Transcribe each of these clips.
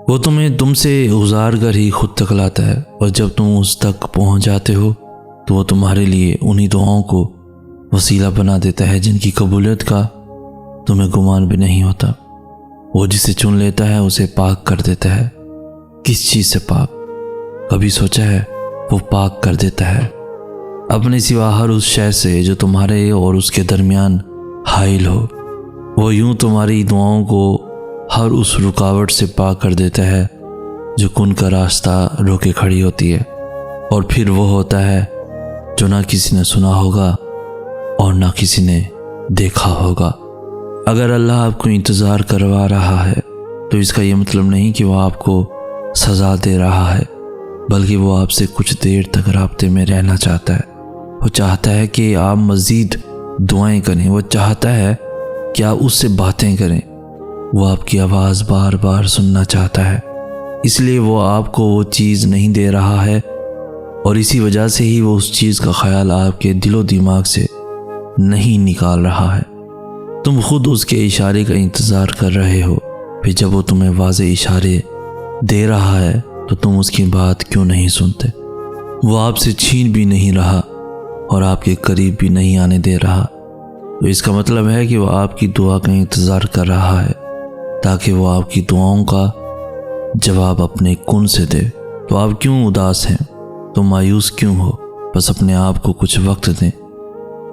وہ تم سے گزار کر ہی خود تک لاتا ہے، اور جب تم اس تک پہنچ جاتے ہو تو وہ تمہارے لیے انہی دعاؤں کو وسیلہ بنا دیتا ہے جن کی قبولیت کا تمہیں گمان بھی نہیں ہوتا۔ وہ جسے چن لیتا ہے اسے پاک کر دیتا ہے۔ کس چیز سے پاک؟ کبھی سوچا ہے؟ وہ پاک کر دیتا ہے اپنے سوا ہر اس شے سے جو تمہارے اور اس کے درمیان حائل ہو۔ وہ یوں تمہاری دعاؤں کو ہر اس رکاوٹ سے پاک کر دیتا ہے جو کن کا راستہ روکے کھڑی ہوتی ہے، اور پھر وہ ہوتا ہے جو نہ کسی نے سنا ہوگا اور نہ کسی نے دیکھا ہوگا۔ اگر اللہ آپ کو انتظار کروا رہا ہے تو اس کا یہ مطلب نہیں کہ وہ آپ کو سزا دے رہا ہے، بلکہ وہ آپ سے کچھ دیر تک رابطے میں رہنا چاہتا ہے۔ وہ چاہتا ہے کہ آپ مزید دعائیں کریں، وہ چاہتا ہے کہ آپ اس سے باتیں کریں، وہ آپ کی آواز بار بار سننا چاہتا ہے۔ اس لیے وہ آپ کو وہ چیز نہیں دے رہا ہے، اور اسی وجہ سے ہی وہ اس چیز کا خیال آپ کے دل و دماغ سے نہیں نکال رہا ہے۔ تم خود اس کے اشارے کا انتظار کر رہے ہو، پھر جب وہ تمہیں واضح اشارے دے رہا ہے تو تم اس کی بات کیوں نہیں سنتے؟ وہ آپ سے چھین بھی نہیں رہا اور آپ کے قریب بھی نہیں آنے دے رہا، تو اس کا مطلب ہے کہ وہ آپ کی دعا کا انتظار کر رہا ہے تاکہ وہ آپ کی دعاؤں کا جواب اپنے کن سے دے۔ تو آپ کیوں اداس ہیں؟ تو مایوس کیوں ہو؟ بس اپنے آپ کو کچھ وقت دیں،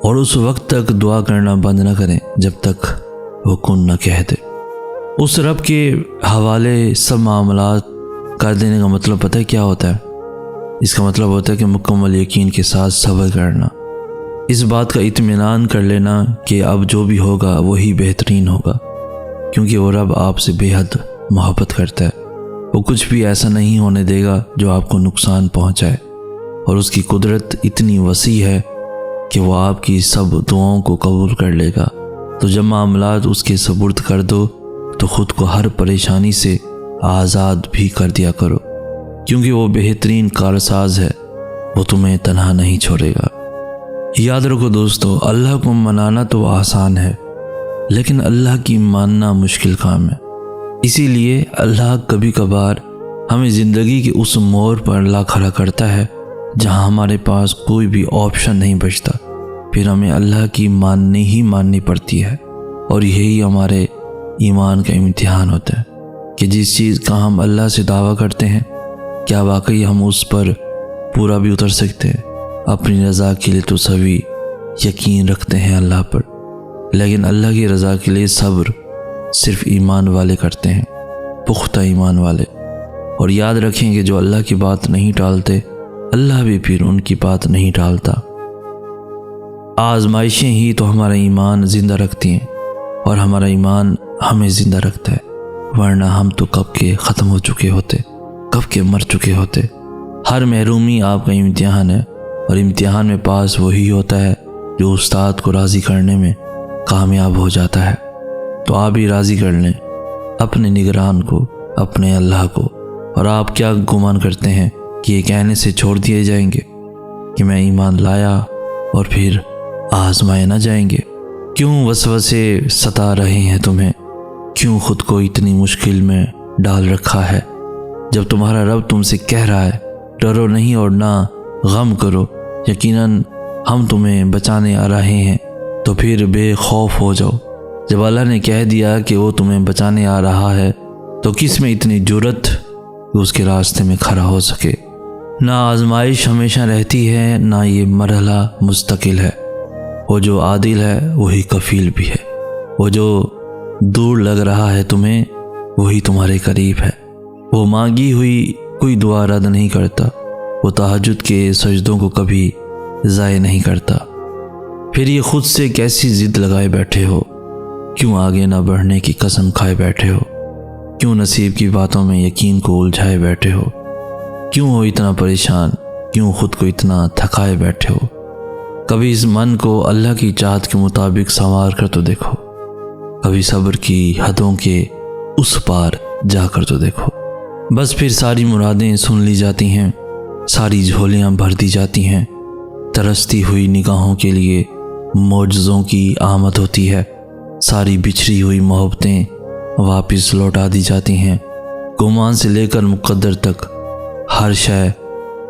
اور اس وقت تک دعا کرنا بند نہ کریں جب تک وہ کن نہ کہہ دے۔ اس رب کے حوالے سب معاملات کر دینے کا مطلب پتہ ہے کیا ہوتا ہے؟ اس کا مطلب ہوتا ہے کہ مکمل یقین کے ساتھ صبر کرنا، اس بات کا اطمینان کر لینا کہ اب جو بھی ہوگا وہی بہترین ہوگا، کیونکہ وہ رب آپ سے بے حد محبت کرتا ہے۔ وہ کچھ بھی ایسا نہیں ہونے دے گا جو آپ کو نقصان پہنچائے، اور اس کی قدرت اتنی وسیع ہے کہ وہ آپ کی سب دعاؤں کو قبول کر لے گا۔ تو جب معاملات اس کے سپرد کر دو تو خود کو ہر پریشانی سے آزاد بھی کر دیا کرو، کیونکہ وہ بہترین کارساز ہے، وہ تمہیں تنہا نہیں چھوڑے گا۔ یاد رکھو دوستو، اللہ کو منانا تو آسان ہے، لیکن اللہ کی ماننا مشکل کام ہے۔ اسی لیے اللہ کبھی کبھار ہمیں زندگی کے اس موڑ پر لا کھڑا کرتا ہے جہاں ہمارے پاس کوئی بھی آپشن نہیں بچتا، پھر ہمیں اللہ کی ماننی پڑتی ہے، اور یہی ہمارے ایمان کا امتحان ہوتا ہے کہ جس چیز کا ہم اللہ سے دعویٰ کرتے ہیں، کیا واقعی ہم اس پر پورا بھی اتر سکتے ہیں؟ اپنی رضا کے لیے تو سبھی یقین رکھتے ہیں اللہ پر، لیکن اللہ کی رضا کے لیے صبر صرف ایمان والے کرتے ہیں، پختہ ایمان والے۔ اور یاد رکھیں کہ جو اللہ کی بات نہیں ٹالتے، اللہ بھی پھر ان کی بات نہیں ٹالتا۔ آزمائشیں ہی تو ہمارا ایمان زندہ رکھتی ہیں، اور ہمارا ایمان ہمیں زندہ رکھتا ہے، ورنہ ہم تو کب کے ختم ہو چکے ہوتے، کب کے مر چکے ہوتے۔ ہر محرومی آپ کا امتحان ہے، اور امتحان میں پاس وہی ہوتا ہے جو استاد کو راضی کرنے میں کامیاب ہو جاتا ہے۔ تو آپ بھی راضی کر لیں اپنے نگران کو، اپنے اللہ کو۔ اور آپ کیا گمان کرتے ہیں کہ یہ کہنے سے چھوڑ دیے جائیں گے کہ میں ایمان لایا اور پھر آزمائے نہ جائیں گے؟ کیوں وسوسے ستا رہے ہیں تمہیں؟ کیوں خود کو اتنی مشکل میں ڈال رکھا ہے، جب تمہارا رب تم سے کہہ رہا ہے ڈرو نہیں اور نہ غم کرو، یقیناً ہم تمہیں بچانے آ رہے ہیں، تو پھر بے خوف ہو جاؤ۔ جب اللہ نے کہہ دیا کہ وہ تمہیں بچانے آ رہا ہے تو کس میں اتنی جرأت کہ اس کے راستے میں کھڑا ہو سکے؟ نہ آزمائش ہمیشہ رہتی ہے، نہ یہ مرحلہ مستقل ہے۔ وہ جو عادل ہے وہی کفیل بھی ہے، وہ جو دور لگ رہا ہے تمہیں وہی تمہارے قریب ہے۔ وہ مانگی ہوئی کوئی دعا رد نہیں کرتا، وہ تہجد کے سجدوں کو کبھی ضائع نہیں کرتا۔ پھر یہ خود سے کیسی ضد لگائے بیٹھے ہو؟ کیوں آگے نہ بڑھنے کی قسم کھائے بیٹھے ہو؟ کیوں نصیب کی باتوں میں یقین کو الجھائے بیٹھے ہو؟ کیوں ہو اتنا پریشان؟ کیوں خود کو اتنا تھکائے بیٹھے ہو؟ کبھی اس من کو اللہ کی چاہت کے مطابق سنوار کر تو دیکھو، کبھی صبر کی حدوں کے اس پار جا کر تو دیکھو۔ بس پھر ساری مرادیں سن لی جاتی ہیں، ساری جھولیاں بھر دی جاتی ہیں، ترستی ہوئی نگاہوں کے لیے معجزوں کی آمد ہوتی ہے، ساری بچھڑی ہوئی محبتیں واپس لوٹا دی جاتی ہیں، گمان سے لے کر مقدر تک ہر شے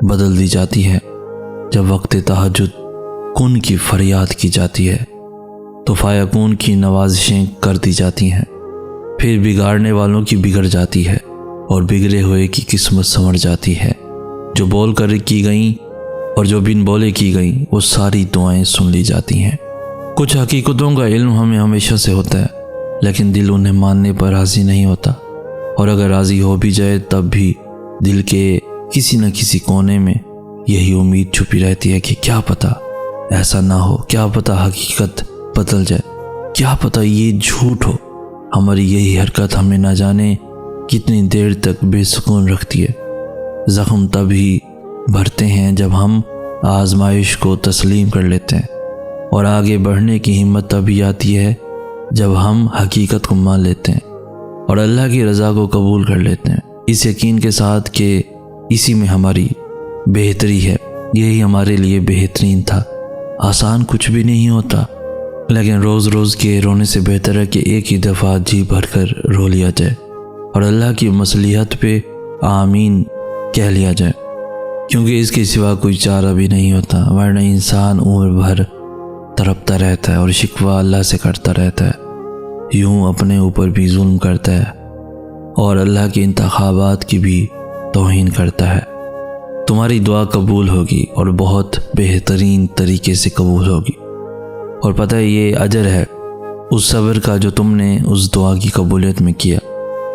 بدل دی جاتی ہے۔ جب وقت تہجد کن کی فریاد کی جاتی ہے تو فیکون کی نوازشیں کر دی جاتی ہیں، پھر بگاڑنے والوں کی بگڑ جاتی ہے اور بگڑے ہوئے کی قسمت سنور جاتی ہے۔ جو بول کر کی گئیں اور جو بن بولے کی گئیں وہ ساری دعائیں سن لی جاتی ہیں۔ کچھ حقیقتوں کا علم ہمیں ہمیشہ سے ہوتا ہے، لیکن دل انہیں ماننے پر راضی نہیں ہوتا، اور اگر راضی ہو بھی جائے تب بھی دل کے کسی نہ کسی کونے میں یہی امید چھپی رہتی ہے کہ کیا پتہ ایسا نہ ہو، کیا پتہ حقیقت بدل جائے، کیا پتہ یہ جھوٹ ہو۔ ہماری یہی حرکت ہمیں نہ جانے کتنی دیر تک بے سکون رکھتی ہے۔ زخم تب ہی بھرتے ہیں جب ہم آزمائش کو تسلیم کر لیتے ہیں، اور آگے بڑھنے کی ہمت تبھی آتی ہے جب ہم حقیقت کو مان لیتے ہیں اور اللہ کی رضا کو قبول کر لیتے ہیں، اس یقین کے ساتھ کہ اسی میں ہماری بہتری ہے، یہی ہمارے لیے بہترین تھا۔ آسان کچھ بھی نہیں ہوتا، لیکن روز روز کے رونے سے بہتر ہے کہ ایک ہی دفعہ جی بھر کر رو لیا جائے اور اللہ کی مصلحت پہ آمین کہہ لیا جائے، کیونکہ اس کے سوا کوئی چارہ بھی نہیں ہوتا، ورنہ انسان عمر بھر تڑپتا رہتا ہے اور شکوہ اللہ سے کرتا رہتا ہے، یوں اپنے اوپر بھی ظلم کرتا ہے اور اللہ کے انتخابات کی بھی توہین کرتا ہے۔ تمہاری دعا قبول ہوگی اور بہت بہترین طریقے سے قبول ہوگی، اور پتہ ہے یہ اجر ہے اس صبر کا جو تم نے اس دعا کی قبولیت میں کیا،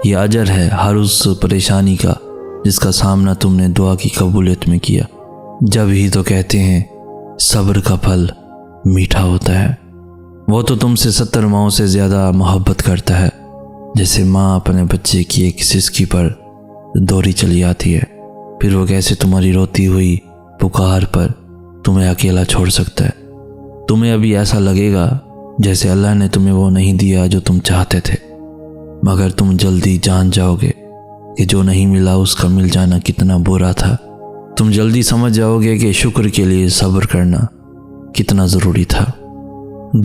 یہ اجر ہے ہر اس پریشانی کا جس کا سامنا تم نے دعا کی قبولیت میں کیا۔ جب ہی تو کہتے ہیں صبر کا پھل میٹھا ہوتا ہے۔ وہ تو تم سے 70 ماہوں سے زیادہ محبت کرتا ہے، جیسے ماں اپنے بچے کی ایک سسکی پر دوڑی چلی آتی ہے، پھر وہ کیسے تمہاری روتی ہوئی پکار پر تمہیں اکیلا چھوڑ سکتا ہے۔ تمہیں ابھی ایسا لگے گا جیسے اللہ نے تمہیں وہ نہیں دیا جو تم چاہتے تھے، مگر تم جلدی جان جاؤ گے کہ جو نہیں ملا اس کا مل جانا کتنا برا تھا۔ تم جلدی سمجھ جاؤ گے کہ شکر کے لیے صبر کرنا کتنا ضروری تھا۔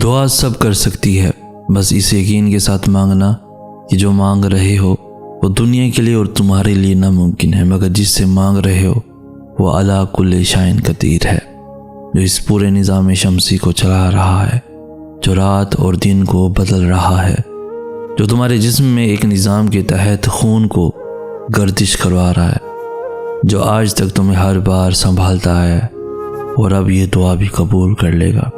دعا سب کر سکتی ہے، بس اس یقین کے ساتھ مانگنا کہ جو مانگ رہے ہو وہ دنیا کے لیے اور تمہارے لیے ناممکن ہے، مگر جس سے مانگ رہے ہو وہ علی کل شیء قدیر ہے، جو اس پورے نظام شمسی کو چلا رہا ہے، جو رات اور دن کو بدل رہا ہے، جو تمہارے جسم میں ایک نظام کے تحت خون کو گردش کروا رہا ہے، جو آج تک تمہیں ہر بار سنبھالتا ہے اور اب یہ دعا بھی قبول کر لے گا۔